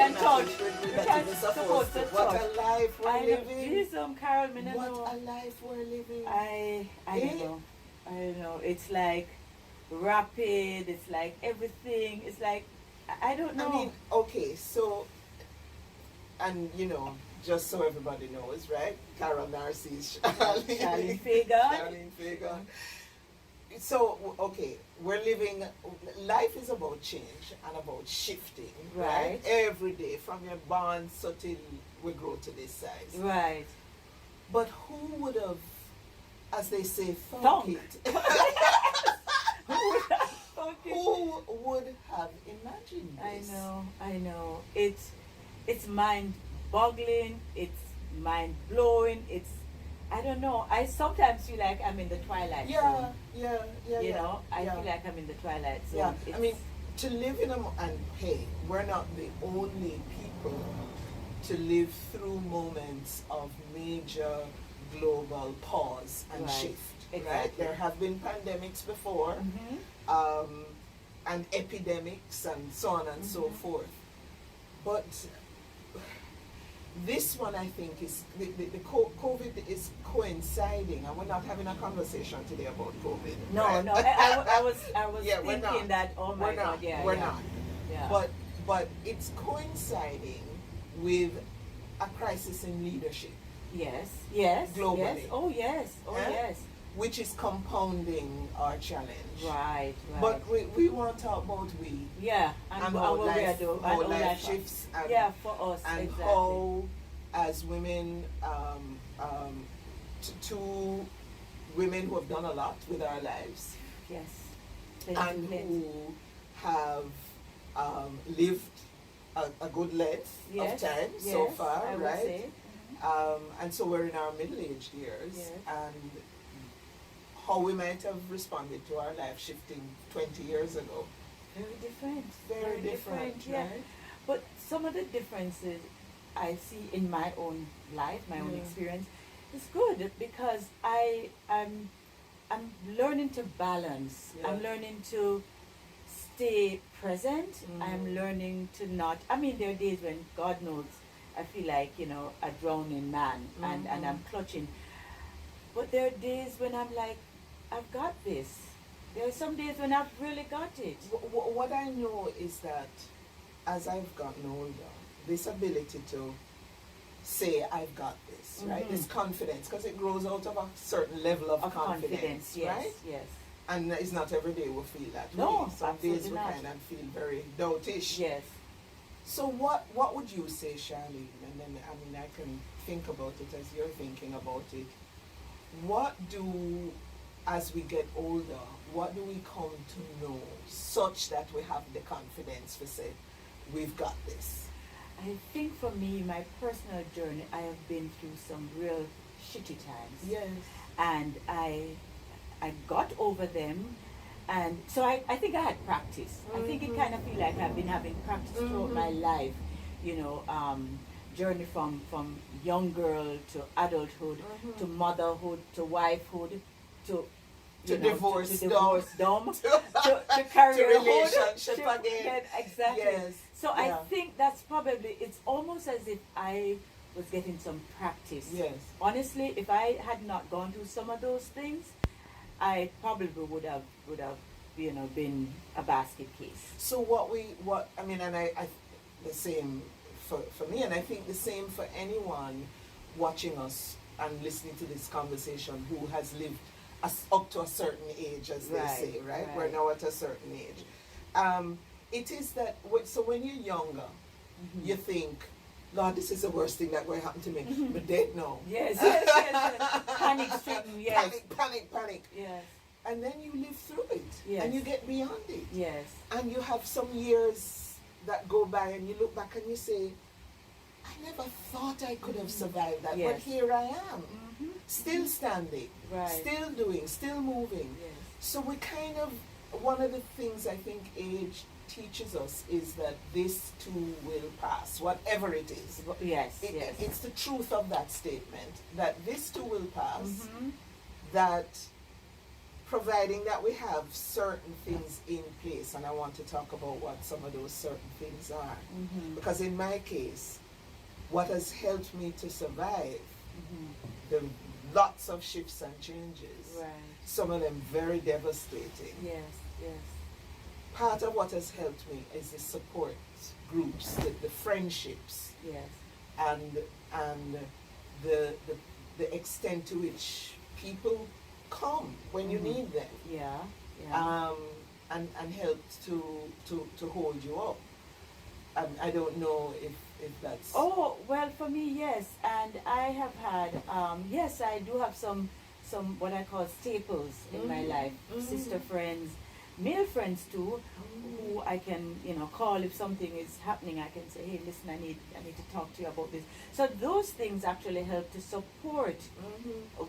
can touch. We We not can even supposed supposed to to. What touch. a life we're I know. living. Jesus, Carol, I don't What know. a life we're living. I don't Eh? know. I don't know. It's like rapid. It's like everything. It's like I don't know. I mean, okay, so, and just so everybody knows, right? Carol Narcy's Charlene Fagan. Charlene Fagan. So, okay, we're living, life is about change and about shifting, right? Right. Every day, from your born so till we grow to this size. Right. But who would have, as they say, thunk Thunk. it? Okay. Who would have imagined this? I know. It's mind boggling, it's mind blowing, I don't know. I sometimes feel like I'm in the twilight zone. Yeah. I feel like I'm in the twilight zone. Yeah, I mean, to live in and hey, we're not the only people to live through moments of major global pause and Right, shift. Right? exactly. There have been pandemics before, and epidemics and so on and so forth. But this one, I think, is the COVID is coinciding, and we're not having a conversation today about COVID. No, right? no. I was Yeah, we're thinking not. that. Oh my We're not. God, yeah, We're yeah. not. Yeah. But it's coinciding with a crisis in leadership, yes, globally. yes. Oh yes, oh Eh? yes. which is compounding our challenge. Right, right. But we want to talk about we yeah, and how how we life, do, how and life shifts and, yeah, for us, and exactly. how, as women, two women who have done a lot with our lives Yes. and who have lived a good length Yes, of time yes, so far, I would right? say. And so we're in our middle-aged years, Yes. and how we might have responded to our life shifting 20 years ago. Very different. Very different, yeah. right? But some of the differences I see in my own life, my own Yeah. experience, is good because I'm learning to balance. Yeah. I'm learning to stay present. Mm. I'm learning to not. I mean, there are days when God knows I feel like a drowning man, and I'm clutching. But there are days when I'm like, I've got this. There are some days when I've really got it. What I know is that as I've gotten older, this ability to say I've got this, right? Mhm. This confidence, because it grows out of a certain level of confidence, yes, right? yes. And it's not every day we feel that No, way. Some days absolutely we not. kind of feel very doubtish. Yes. So what would you say, Charlene? And then I can think about it as you're thinking about it. What do, as we get older, what do we come to know such that we have the confidence to say, we've got this? I think for me, my personal journey, I have been through some real shitty times. Yes. And I got over them. And so I think I had practice. I think it kind of feel like I've been having practice throughout my life. Journey from young girl to adulthood, to motherhood, to wifehood, to divorce dumb, to career relationship again. Exactly. Yes. So Yeah. I think that's probably, it's almost as if I was getting some practice. Yes. Honestly, if I had not gone through some of those things, I probably would have been a basket case. So I the same for me, and I think the same for anyone watching us and listening to this conversation who has lived up to a certain age, as they say, right? We're now at a certain age. It is that, so when you're younger, you think, Lord, this is the worst thing that will happen to me. But dead now. Yes. Panic stricken, yes. Panic. Yes. And then you live through it. Yes. And you get beyond it. Yes. And you have some years that go by and you look back and you say, I never thought I could have survived that. Yes. But here I am. Still standing. Right. Still doing. Still moving. Yes. So we kind of, one of the things I think age teaches us is that this too will pass, whatever it is. Yes. It's the truth of that statement, that this too will pass, that providing that we have certain things in place, and I want to talk about what some of those certain things are. Because in my case, what has helped me to survive the lots of shifts and changes, Right. some of them very devastating. Yes, yes. Part of what has helped me is the support groups, the friendships, Yes. and the extent to which people come when you need them, Yeah. Yeah. and help to hold you up. I don't know if that's. Oh, well, for me, yes. And I have had, yes, I do have some what I call staples in my life. Sister friends, male friends too, who I can, call if something is happening. I can say, hey, listen, I need to talk to you about this. So those things actually help to support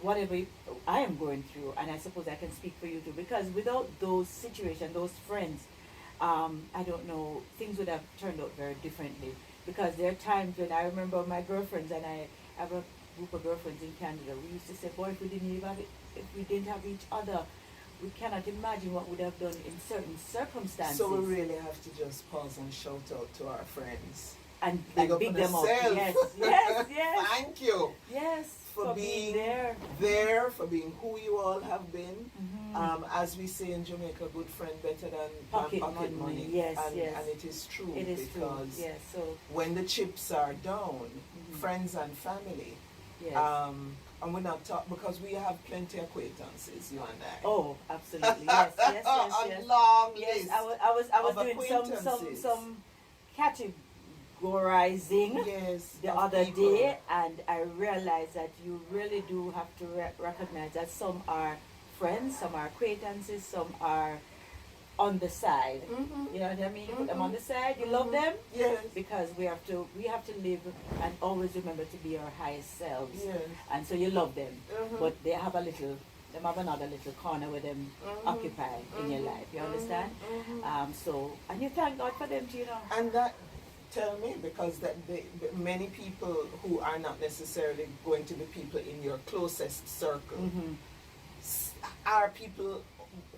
whatever I am going through. And I suppose I can speak for you too. Because without those situations, those friends, I don't know, things would have turned out very differently. Because there are times when I remember my girlfriends, and I have a group of girlfriends in Canada, we used to say, boy, if we didn't have each other, we cannot imagine what would have done in certain circumstances. So we really have to just pause and shout out to our friends. And Big big them up. yourself. Yes, yes, yes. Thank you. Yes, For being there. for being who you all have been. As we say in Jamaica, good friend better than Pocket money. Yes, and, yes. and it is true. It is true. Because Yes, so when the chips are down, friends and family, yes. and we're not talking because we have plenty of acquaintances, you and I. Oh, absolutely. Yes, yes, yes, yes. A long Yes, list. I was of doing acquaintances. some categorizing Yes, the of other people. day, and I realized that you really do have to recognize that some are friends, some are acquaintances, some are on the side. You know what I mean? You put them on the side. You love them Yes. because we have to live and always remember to be our highest selves. Yes. And so you love them, but they have another little corner where them occupy in your life. You understand? So, and you thank God for them too, And that, tell me, because many people who are not necessarily going to be people in your closest circle are people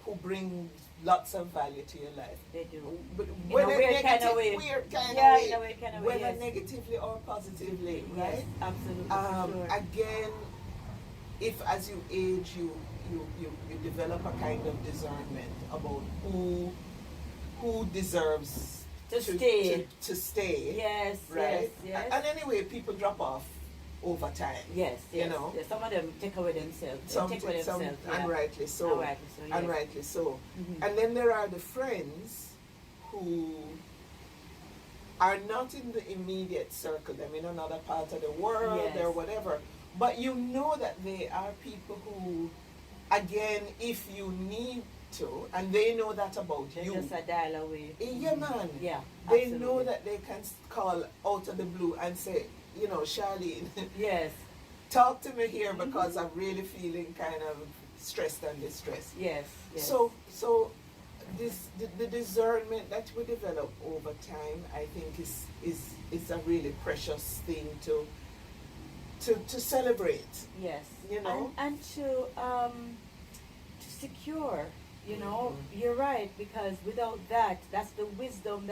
who bring lots of value to your life. They do. But In a whether weird kind of way. weird kind Yeah, of way, in a weird kind of way, whether yes. negatively or positively, Yes, right? absolutely, for sure. Again, if as you age, you develop a kind of discernment about who deserves To stay. to stay. Yes, Right. yes, yes. And anyway, people drop off over time. Yes, yes. You know. Yes, some of them take away themselves. Some, They take away some themselves. Yeah. and rightly so. And rightly so, yes. And rightly so. Mhm. And then there are the friends who are not in the immediate circle. They're in another part of the world Yes. or whatever. But you know that they are people who, again, if you need to, and they know that about They're you. just a dial away. Yeah, man. Yeah, They absolutely. know that they can call out of the blue and say, Charlene, Yes, talk to me here because I'm really feeling kind of stressed and distressed. yes, yes. So the discernment that we develop over time, I think, is a really precious thing to celebrate. yes. You know? And to secure, you're right, because without that, that's the wisdom,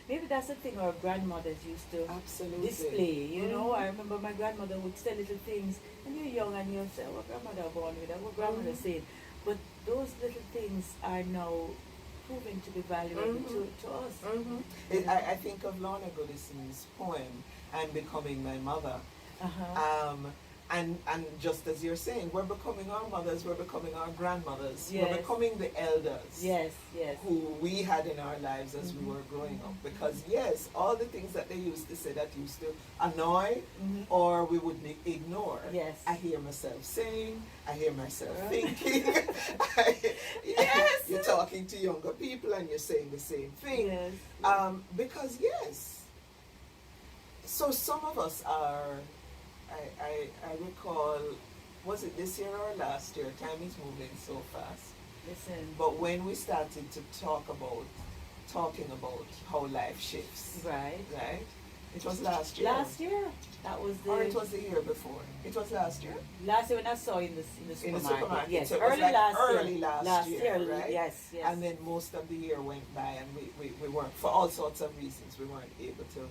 maybe that's the thing our grandmothers used to Absolutely. display, I remember my grandmother would say little things, and you're young and you'll say, what grandmother born with that, what grandmother said. But those little things are now proven to be valuable to us. I think of Lorna Goodison's poem, I'm Becoming My Mother. And just as you're saying, we're becoming our mothers, we're becoming our grandmothers, Yes. we're becoming the elders. Yes, yes. Who we had in our lives as we were growing up. Because yes, all the things that they used to say that used to annoy or we would ignore. Yes. I hear myself saying, I hear myself thinking. Yes. You're talking to younger people and you're saying the same thing. Yes. Because yes. So some of us are, I recall, was it this year or last year? Time is moving so fast. Listen. But when we started to talking about how life shifts, Right. right? It was last year. Last year. That was the. Or it was the year before. It was last year. Last year when I saw in the supermarket. In the supermarket. Yes, So it was early like last early year. last year, right? Yes, yes. And then most of the year went by, and we weren't, for all sorts of reasons, we weren't able to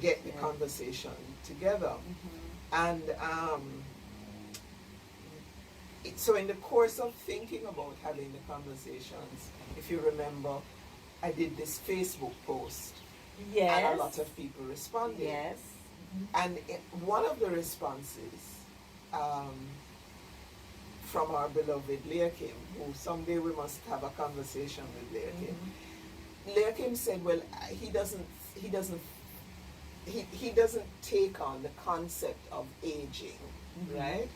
get the conversation together. And so in the course of thinking about having the conversations, if you remember, I did this Facebook post. Yes. And a lot of people responded. Yes. And one of the responses from our beloved Leah Kim, who someday we must have a conversation with Leah Kim. Leah Kim said, well, he doesn't take on the concept of aging, right?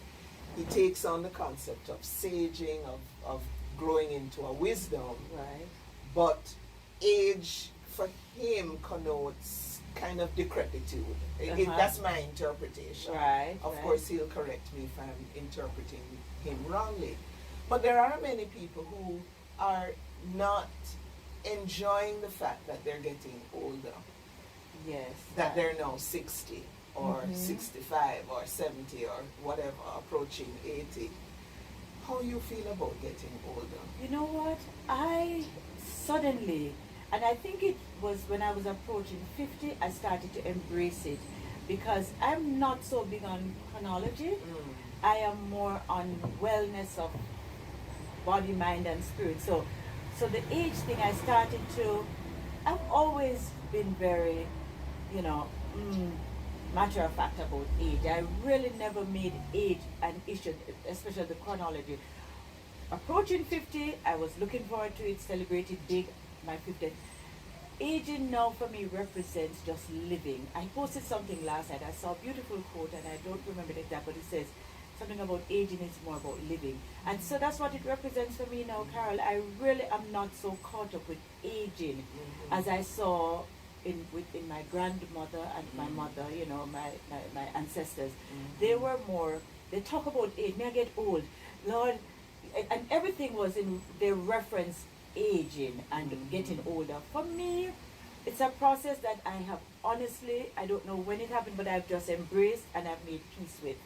He takes on the concept of saging, of growing into a wisdom. Right. But age for him connotes kind of decrepitude. That's my interpretation. Right. Of course, he'll correct me if I'm interpreting him wrongly. But there are many people who are not enjoying the fact that they're getting older. Yes. That they're now 60 or 65 or 70 or whatever, approaching 80. How you feel about getting older? You know what? I suddenly, and I think it was when I was approaching 50, I started to embrace it, because I'm not so big on chronology. I am more on wellness of body, mind, and spirit. So the age thing, I started to, I've always been very, matter of fact about age. I really never made age an issue, especially the chronology. Approaching 50, I was looking forward to it, celebrated big, my 50th. Aging now for me represents just living. I posted something last night. I saw a beautiful quote, and I don't remember the exact, but it says something about aging is more about living. And so that's what it represents for me now, Carol. I really am not so caught up with aging as I saw in my grandmother and my mother, my ancestors. They were more, they talk about age. May I get old? Lord, and everything was in, they reference aging and getting older. For me, it's a process that I have honestly, I don't know when it happened, but I've just embraced and I've made peace with.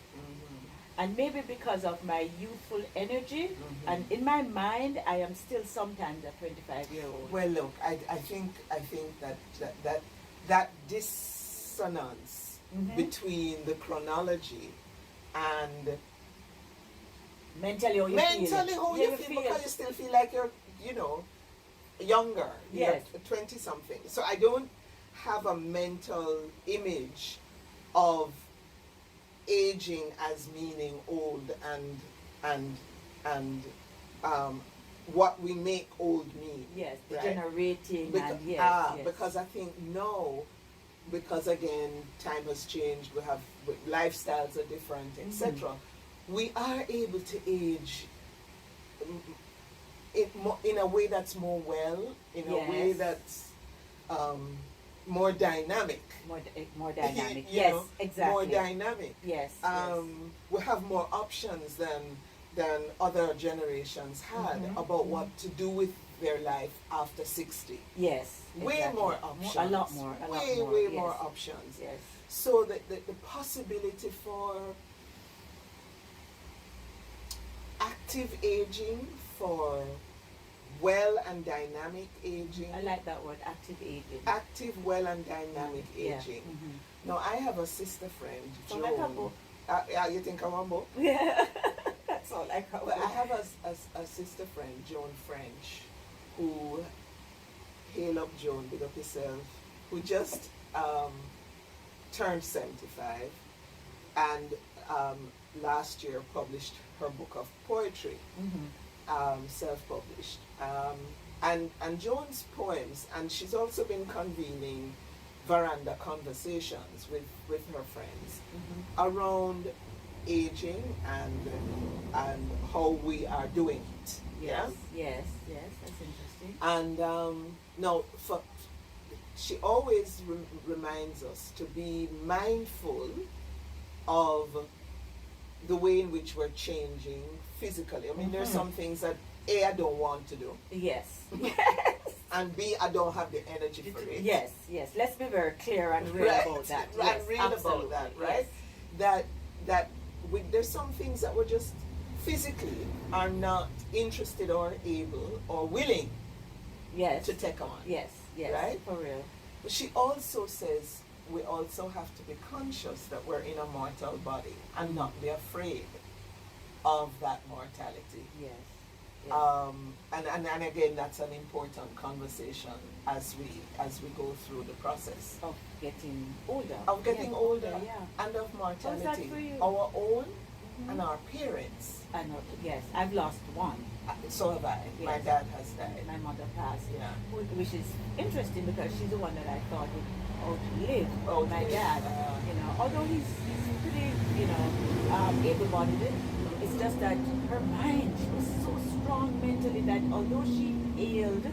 And maybe because of my youthful energy, and in my mind, I am still sometimes a 25-year-old. Well, look, I think that dissonance between the chronology and mentally how you feel. Because you still feel like you're, younger. Yes. 20-something. So I don't have a mental image of aging as meaning old and what we make old mean. Yes, right? Degenerating Because, yes. because I think because again time has changed, lifestyles are different, etc. We are able to age in a way that's more in a way that's more dynamic. More dynamic. You Yes, know, exactly. More dynamic. Yes. We have more options than other generations had about what to do with their life after 60. Yes. Way exactly. more options. A lot more. Way yes. more options. Yes. So the possibility for active aging, for well and dynamic aging. I like that word, active aging. Active, well and dynamic aging. Now I have a sister friend, Joan. Like a book. You think I'm a book? Yeah. That's all I But I have a sister friend, Joan French, who, hail up Joan, big up yourself, who just turned 75 and last year published her book of poetry, self-published. And Joan's poems, and she's also been convening veranda conversations with her friends around aging and how we are doing it. Yes, that's interesting. And no, she always reminds us to be mindful of the way in which we're changing physically. I mean, there's some things that I don't want to do. Yes. Yes. And B, I don't have the energy for it. Yes, yes. Let's be very clear and real Right. about that. And Yes, real absolutely. about that, right? Yes. That there's some things that we're just physically are not interested or able or willing Yes. to take on. Yes, yes. Right? For real. But she also says we also have to be conscious that we're in a mortal body and not be afraid of that mortality. Yes. Yes. And again, that's an important conversation as we go through the process Of getting older. of getting Yes, older yeah. and of mortality. How's that for you? Our own Mhm. and our parents. I know. Yes, I've lost one. So have I. My Yes. dad has died. My mother passed. Yeah. Which is interesting because she's the one that I thought would outlive my Outlive, dad. Although he's pretty, able-bodied. It's just that her mind, she was so strong mentally that although she ailed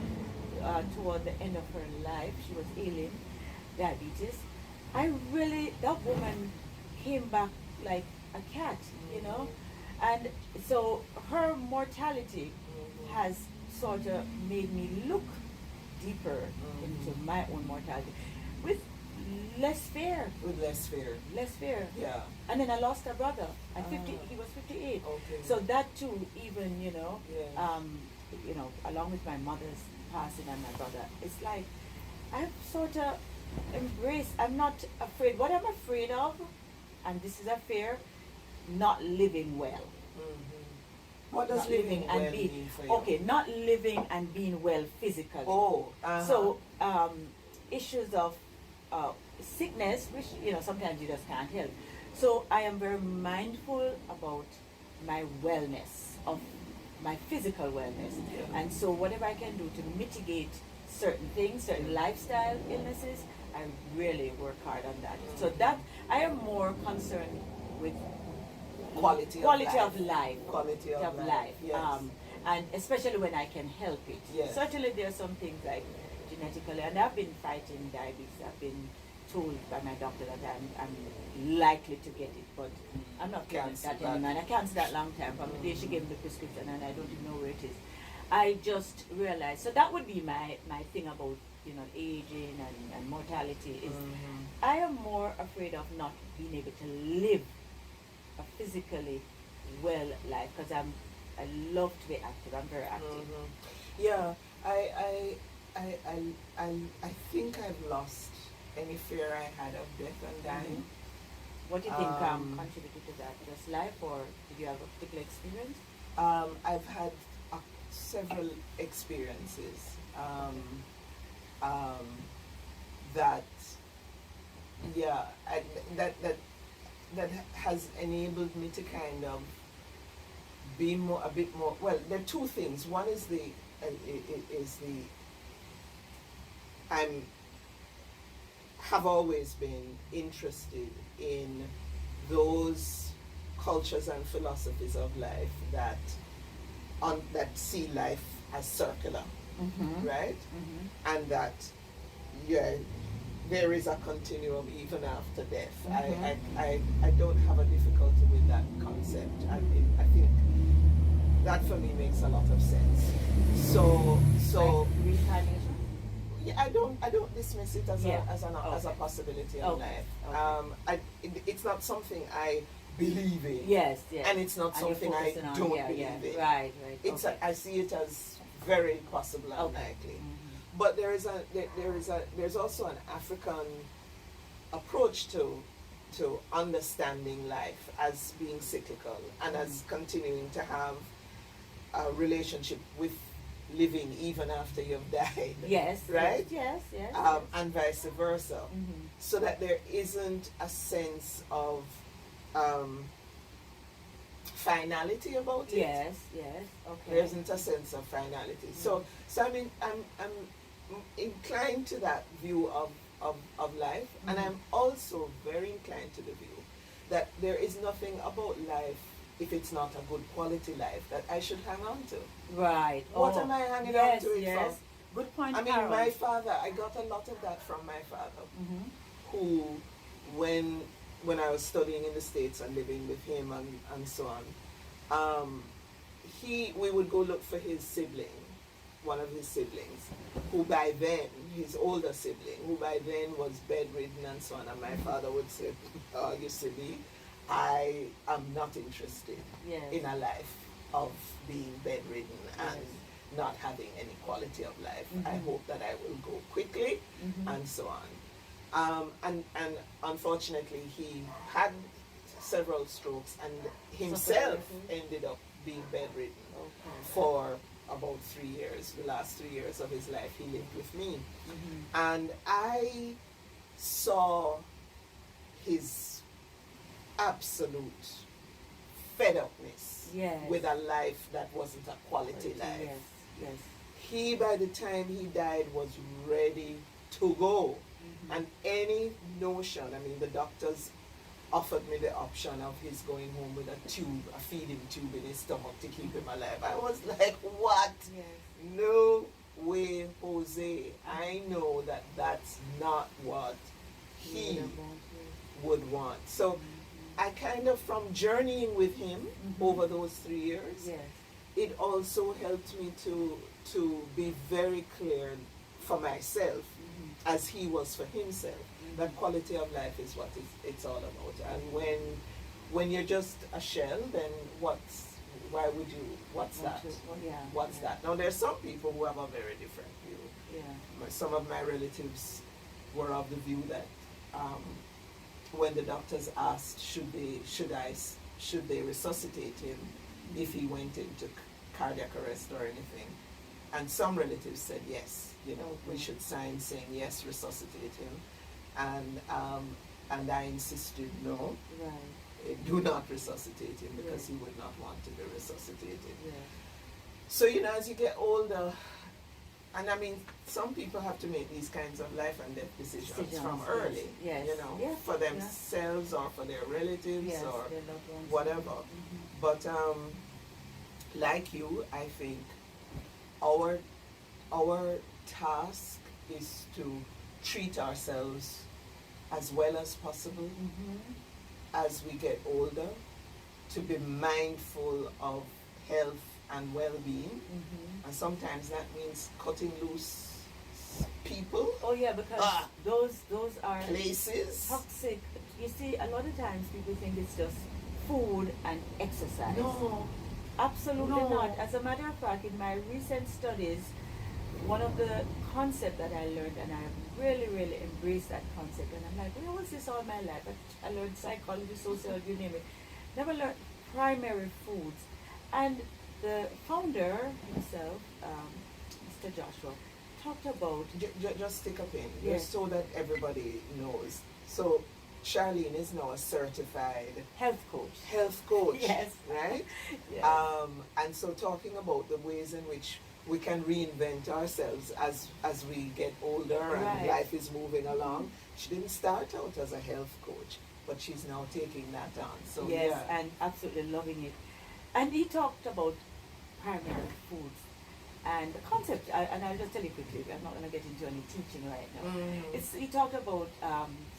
toward the end of her life, she was ailing diabetes. That woman came back like a cat, and so her mortality has sort of made me look deeper into my own mortality with less fear. With less fear. Less fear. Yeah. And then I lost a brother at 50. He was 58. Okay. So that too, even Yes. along with my mother's passing and my brother, it's like I've sort of embraced. I'm not afraid. What I'm afraid of, and this is a fear, not living well. What does Not living well and mean for you? Okay, not living and being well physically. Oh. So issues of sickness, which sometimes you just can't help. So I am very mindful about my wellness, of my physical wellness, Yeah. and so whatever I can do to mitigate certain things, certain lifestyle illnesses, I really work hard on that. So that I am more concerned with Quality of life. Quality of life. Yes. And especially when I can help it. Yes. Certainly there are some things like genetically, and I've been fighting diabetes. I've been told by my doctor that I'm likely to get it, but I'm not feeling Cancel that that. anymore. And I canceled that long time from the day she gave me the prescription, and I don't even know where it is. I just realized, so that would be my thing about aging and mortality is I am more afraid of not being able to live a physically well life because I love to be active. I'm very active. Yeah, I think I've lost any fear I had of death and dying. What do you think contributed to that? Just life, or did you have a particular experience? I've had several experiences that that has enabled me to kind of be a bit more. Well, there are two things. One is have always been interested in those cultures and philosophies of life that see life as circular, right? And that there is a continuum even after death. I don't have a difficulty with that concept. I think that for me makes a lot of sense. So Like reincarnation? yeah, I don't dismiss it as a possibility in Okay. life. It's not something I believe in. Yes, yes. And it's not And you're something I focusing on- don't yeah, believe yeah. in. Right. It's okay. I see it as very possible and Okay. likely. But there's also an African approach to understanding life as being cyclical and as continuing to have a relationship with living even after you've died. Yes. Right? Yes. Yes. And vice versa. So that there isn't a sense of finality about it. Yes. Okay. There isn't a sense of finality. So I mean, I'm inclined to that view of life, and I'm also very inclined to the view that there is nothing about life, if it's not a good quality life, that I should hang on to. Right. What am I hanging on to it yes. for? Good point, I mean, Carol. my father, I got a lot of that from my father, who, when I was studying in the States and living with him and so on, we would go look for his sibling, one of his siblings, who by then, his older sibling, who by then was bedridden and so on, and my father would say, oh, you see me, I am not interested Yes. in a life of being bedridden and Yes. not having any quality of life. I Mhm. hope that I will go quickly Mhm. and so on. And unfortunately, he had several strokes and himself Suffered. ended up being bedridden Okay. for about 3 years. The last 3 years of his life, he lived with me. Mhm. And I saw his absolute fed upness Yes. with a life that wasn't a quality life. Yes. Yes. He, by the time he died, was ready to go. Mhm. And any notion, I mean, the doctors offered me the option of his going home with a tube, a feeding tube in his stomach to keep him alive. I was like, what? Yes. No way, Jose. I know that that's not what he would want. So I kind of, from journeying with him Mhm. over those 3 years, Yes. it also helped me to be very clear for myself, Mhm. as he was for himself, that quality of life is what it's all about. And when you're just a shell, then what's that? Yeah. What's that? Now there's some people who have a very different view. Yeah. Some of my relatives were of the view that when the doctors asked should they resuscitate him if he went into cardiac arrest or anything, and some relatives said yes, we should sign saying yes, resuscitate him, and I insisted no, Right. do not resuscitate him, because Yes. he would not want to be resuscitated. Yeah. So as you get older, and I mean, some people have to make these kinds of life and death decisions from Yes. early, Yes. Yes. for themselves or for their relatives Yes. or Their loved ones. whatever. Mhm. But like you, I think our task is to treat ourselves as well as possible Mhm. as we get older, to be mindful of health and well-being, Mhm. and sometimes that means cutting loose people, Oh yeah, because those are places. toxic. You see, a lot of times people think it's just food and exercise. No, Absolutely No. not. As a matter of fact, in my recent studies, one of the concepts that I learned, and I really, really embraced that concept, and I'm like, where was this all my life? I learned psychology, sociology, you name it. Never learned primary foods. And the founder himself, Mr. Joshua, talked about... just stick a pin, Yes. just so that everybody knows. So Charlene is now a certified health coach. health coach, Yes. right? Yes. And so talking about the ways in which we can reinvent ourselves as we get older and Right. life is moving along. She didn't start out as a health coach, but she's now taking that on. So Yes, yeah. and absolutely loving it. And he talked about primary foods and the concept, and I'll just tell you quickly, I'm not going to get into any teaching right now. He talked about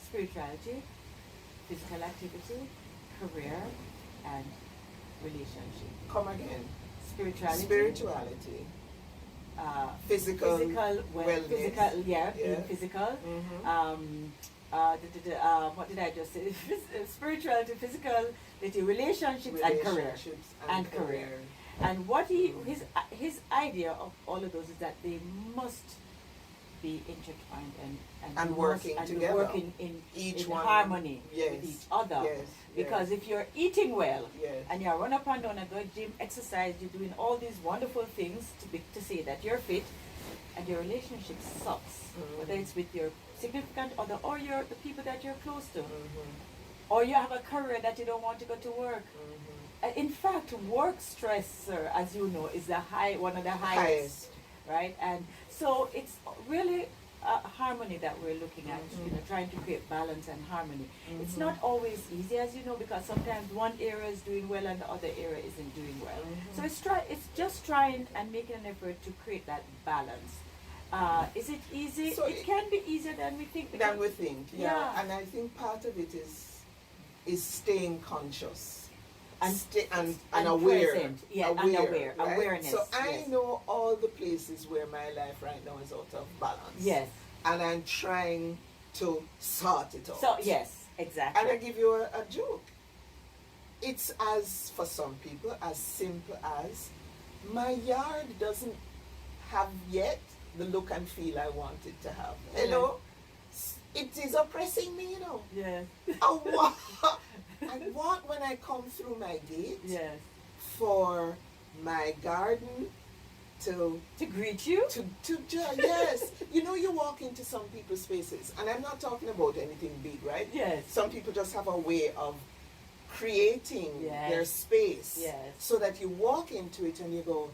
spirituality, physical activity, career, and relationship. Come again. Spirituality. Physical wellness. Physical, Yeah. being physical. Mhm. What did I just say? Spirituality, physical, relationships, and career. Relationships And career. And what his idea of all of those is that they must be intertwined And working together. working in Each in one, harmony yes, with each other. yes, Because yes. if you're eating well Yes. and you're run up and down a good gym, exercise, you're doing all these wonderful things to say that you're fit, and your relationship sucks, whether it's with your significant other or the people that you're close to, or you have a career that you don't want to go to work. In fact, work stress, sir, as you know, is one of the highest, right? And so it's really harmony that we're looking at, trying to create balance and harmony. It's not always easy, as you know, because sometimes one area is doing well and the other area isn't doing well. So it's just trying and making an effort to create that balance. Is it easy? So it can be easier than we think. Than we think, yeah. Yeah. And I think part of it is staying conscious And- and aware, present. Yeah, and aware. right? Awareness. So I yes. know all the places where my life right now is out of balance. Yes. And I'm trying to sort it out. So yes, exactly. And I give you a joke. It's as, for some people, as simple as my yard doesn't have yet the look and feel I want it to have. Hello? It is oppressing me, you know. Yes. I want when I come through my gate Yes. for my garden to greet you. Yes. You know, you walk into some people's spaces, and I'm not talking about anything big, right? Yes. Some people just have a way of creating Yes. their space, Yes. so that you walk into it and you go,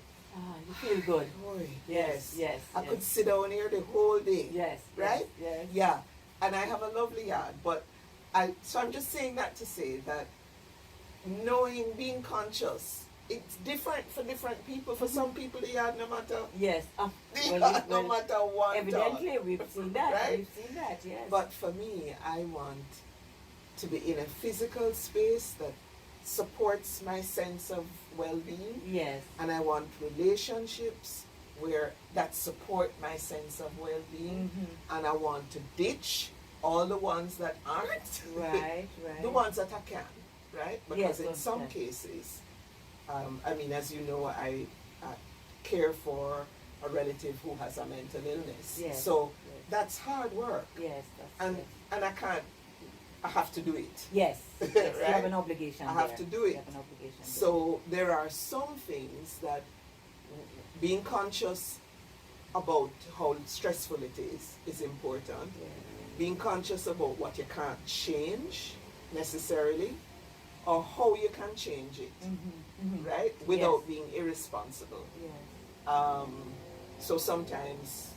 You feel good. boy, Yes. Yes. I yes. could sit down here the whole day. Yes. Right? Yes. Yeah, and I have a lovely yard, but so I'm just saying that to say that knowing, being conscious, it's different for different people. For some people, the yard, no matter Yes. no matter what. Evidently, we've seen that. Right? We've seen that. Yes. But for me, I want to be in a physical space that supports my sense of well-being, yes. and I want relationships where that support my sense of well-being, and I want to ditch all the ones that aren't. Right. Right. The ones that I can, right? Because Yes, in those some can. cases, I mean, as you know, I care for a relative who has a mental illness. Yes, So yes. that's hard work, Yes. That's and yes. and I have to do it. Yes. Yes. You have Right? an obligation. I have there. to do You it. have an obligation. So there are some things that being conscious about how stressful it is important. there. Being conscious about what you can't change necessarily, or how you can change it, right? Without Yes. being irresponsible. Yes. So sometimes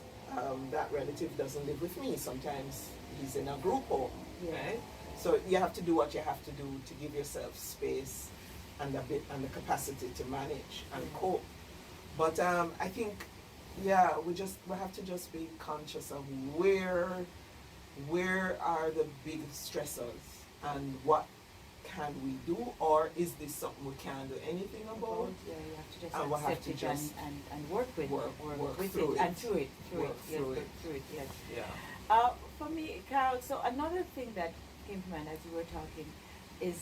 that relative doesn't live with me. Sometimes he's in a group home, Yes. right? So you have to do what you have to do to give yourself space and the capacity to manage and cope. But I think, we have to just be conscious of where are the big stressors and what can we do, or is this something we can't do anything about? Yeah, you have to just And we'll have accept to it just and work with work with through it it. and through it. Work Yes, through work it. through it. Yes. Yeah. For me, Carol, so another thing that came to mind as you were talking is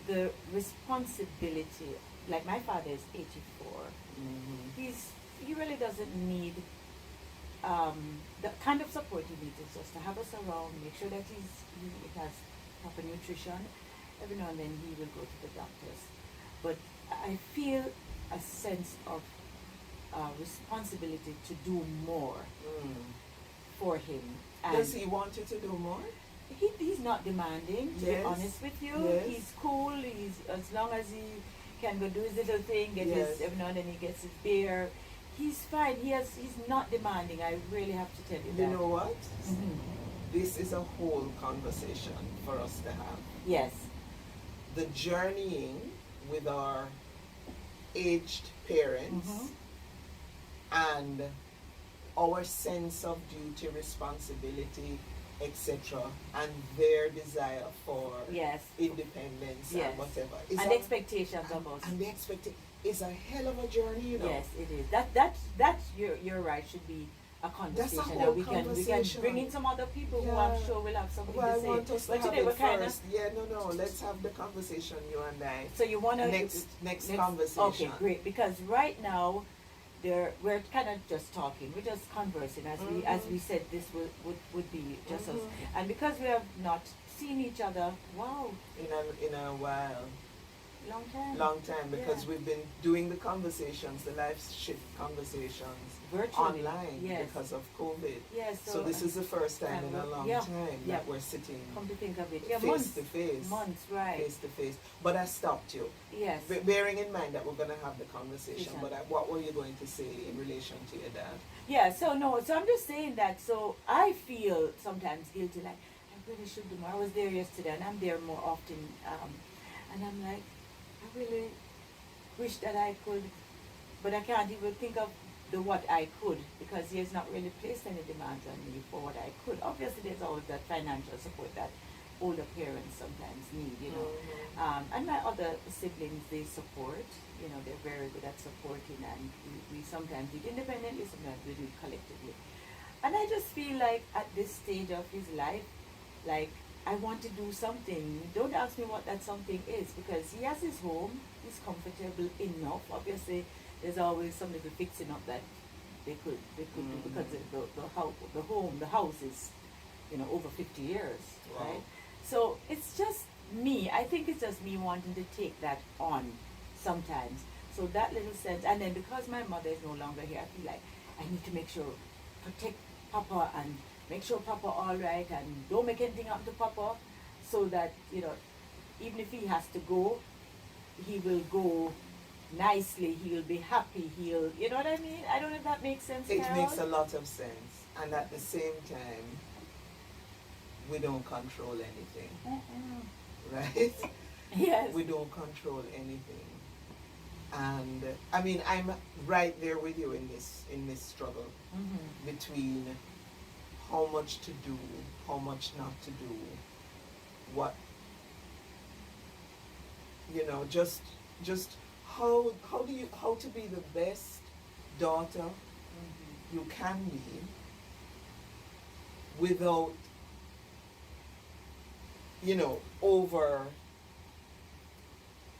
the responsibility. Like my father is 84. He really doesn't need the kind of support he needs is just to have us around, make sure that he has proper nutrition. Every now and then he will go to the doctors. But I feel a sense of responsibility to do more for him. And Does he want you to do more? he's not demanding, to be Yes. honest with you. Yes. He's cool. He's, as long as he can go do his little thing, get Yes. his, every now and then he gets his beer. He's fine. He's not demanding. I really have to tell you that. You know what? Mhm. This is a whole conversation for us to have. Yes. The journeying with our aged parents and our sense of duty, responsibility, etc., and their desire for Yes. independence Yes. and whatever. And expectations of us. And the expectation is a hell of a journey, you know. Yes, it is. That you're right, should be a conversation. whole and we can conversation. bring in some other people who Yeah. I'm sure will have something Well, I to say. want us to But have today it we're kind of. first. Yeah, no, let's have the conversation, you and I. So you wanna Next conversation. Okay, great. Because right now, we're kind of just talking. We're just conversing. As we said, this would be just us. And because we have not seen each other, wow, In a while. long time. Because Yeah. we've been doing the conversations, the life shift conversations Virtually. online Yes. because of COVID. Yes. So this is the first time in a long yeah, time yeah. that we're sitting Come to think of it, yeah, face to face. Months, right? Face to face. But I stopped you. Yes. Bearing in mind that we're going to have the conversation, Yes. but what were you going to say in relation to your dad? Yeah. So I'm just saying that. So I feel sometimes guilty, like I really should do more. I was there yesterday, and I'm there more often, and I'm like, I really wish that I could, but I can't even think of what I could, because he has not really placed any demands on me for what I could. Obviously, there's always that financial support that older parents sometimes need, you know. And my other siblings, they support. You know, they're very good at supporting, and we sometimes do it independently, sometimes we do it collectively. And I just feel like at this stage of his life, like I want to do something. Don't ask me what that something is, because he has his home, he's comfortable enough. Obviously, there's always some little fixing up that they could do, because the house is, you know, over 50 years, Wow. right? So it's just me. I think it's just me wanting to take that on sometimes. So that little sense, and then because my mother is no longer here, I feel like I need to make sure, protect Papa and make sure Papa all right, and don't make anything happen to Papa, so that, you know, even if he has to go, he will go nicely, he'll be happy, he'll, you know what I mean? I don't know if that makes sense, It Carol? makes a lot of sense, and at the same time, we don't control anything, right? Yes. We don't control anything, and I mean, I'm right there with you in this struggle between how much to do, how much not to do, what, you know, just how to be the best daughter you can be without, you know, over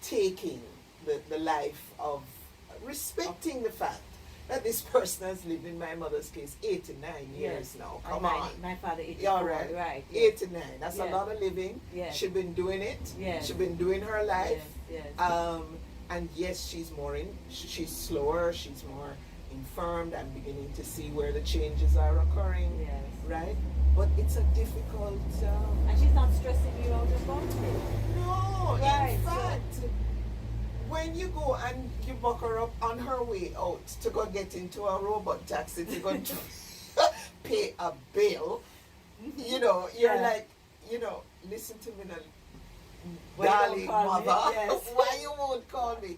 taking the life of, respecting the fact that this person has lived, in my mother's case, 89 years now. Come on. My father 84, Yeah, right. right. Yes. 89. That's a Yes. lot of living. Yes. She's been doing it. Yes. She's been doing her life. Yes, yes. And yes, she's she's slower, she's more infirmed. I'm beginning to see where the changes are occurring. Yes. Right? But it's a difficult. And she's not stressing you out about it. No, Right, in so- fact, when you go and you buck her up on her way out to go get into a robot taxi to go to pay a bill, you know, you're Yeah. like, you know, listen to me now, Why you darling don't call me? mother, Yes. why you won't call me?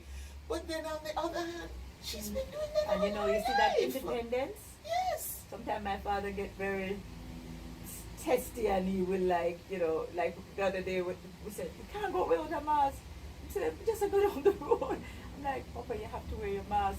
But then on the other hand, she's been doing that And you know, all you her see that life. independence? Yes. Sometimes my father get very testy, and he will, like, you know, like the other day we said, you can't go without a mask. He said, just go down the road. I'm like, Papa, you have to wear your mask.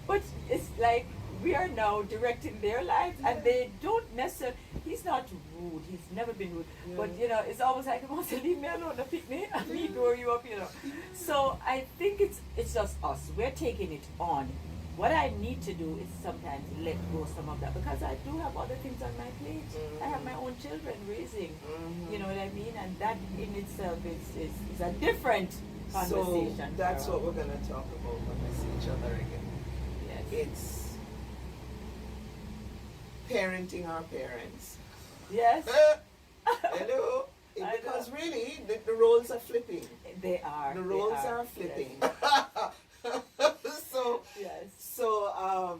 But it's like we are now directing their lives, and they don't necessarily, he's not rude, he's never been rude, but you know, it's always like, he wants to leave me alone, to pick me, and me grow you up, you know. So I think it's just us, we're taking it on. What I need to do is sometimes let go some of that, because I do have other things on my plate. I have my own children raising, you know what I mean, and that in itself is a different conversation. So that's Carol. what we're going to talk about when we see each other again. Yes. It's parenting our parents. Yes. Hello. I Because know. really, the roles are flipping. They are. The they roles are flipping. so, Yes. so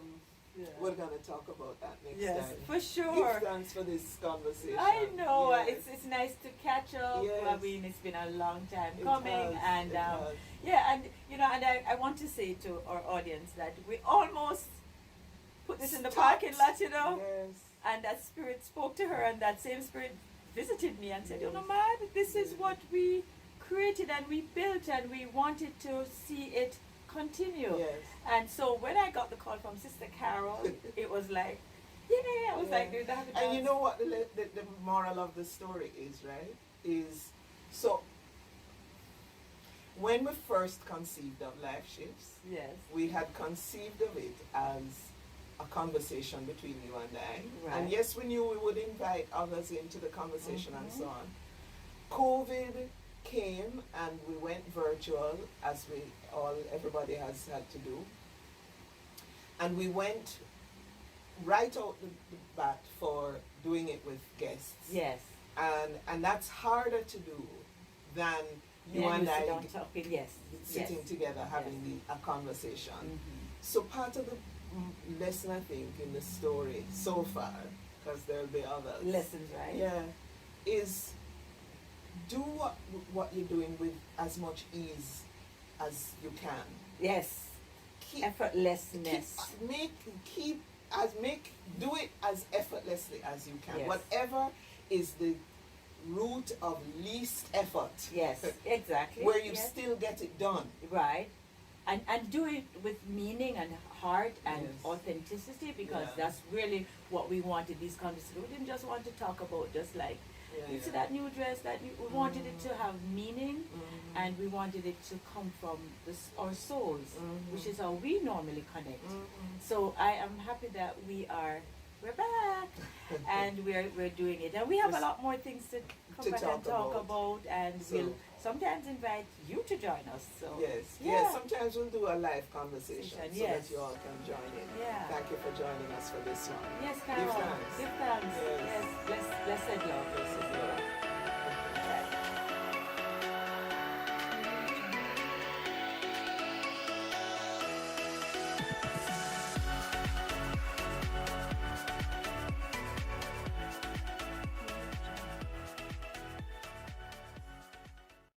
Yes. we're gonna talk about that next Yes, time. for sure. Give thanks for this conversation. I know. Yes. It's nice to catch up. Yes. I mean, it's been a long time It coming, has, and it has. yeah, and you know, and I want to say to our audience that we almost put this in the Stopped. parking lot, you know, Yes. and that spirit spoke to her, and that same spirit visited me and said, you know, man, this is what we created and we built, and we wanted to see it continue. Yes. And so when I got the call from Sister Carol, it was like, yeah, I was like, dude, that And you know what the moral of the story is, right? Is so when we first conceived of Life Shifts, yes, we had conceived of it as a conversation between you and I. Right. And yes, we knew we would invite others into the conversation and so on. COVID came and we went virtual, as everybody has had to do. And we went right out the bat for doing it with guests. yes. And that's harder to do than you Yeah, and sit I down talking, yes. sitting yes. together having a conversation. Mhm. So part of the lesson, I think, in the story so far, because there'll be others, Lessons, right? yeah, is do what you're doing with as much ease as you can. Yes. Keep, Effortlessness. do it as effortlessly as you can. Yes. Whatever is the route of least effort. Yes, exactly. Where you Yes. still get it done. Right. And do it with meaning and heart and Yes. authenticity, because Yeah. that's really what we wanted these conversations. We didn't just want to talk about just like, Yeah, you see yeah. that new dress, we wanted it to have meaning, Mhm. and we wanted it to come from our souls, Mhm. which is how we normally connect. Mhm. So I am happy that we're back, and we're doing it, and we have a lot more things to come back and talk about, and So- we'll sometimes invite you to join us. So Yes. yeah. Yes. Sometimes we'll do a live conversation so Yes. that you all can join in. Yeah. Thank you for joining us for this one. Yes, Carol. Give thanks. Give thanks. Yes. Yes. Blessed love. Blessed Lord.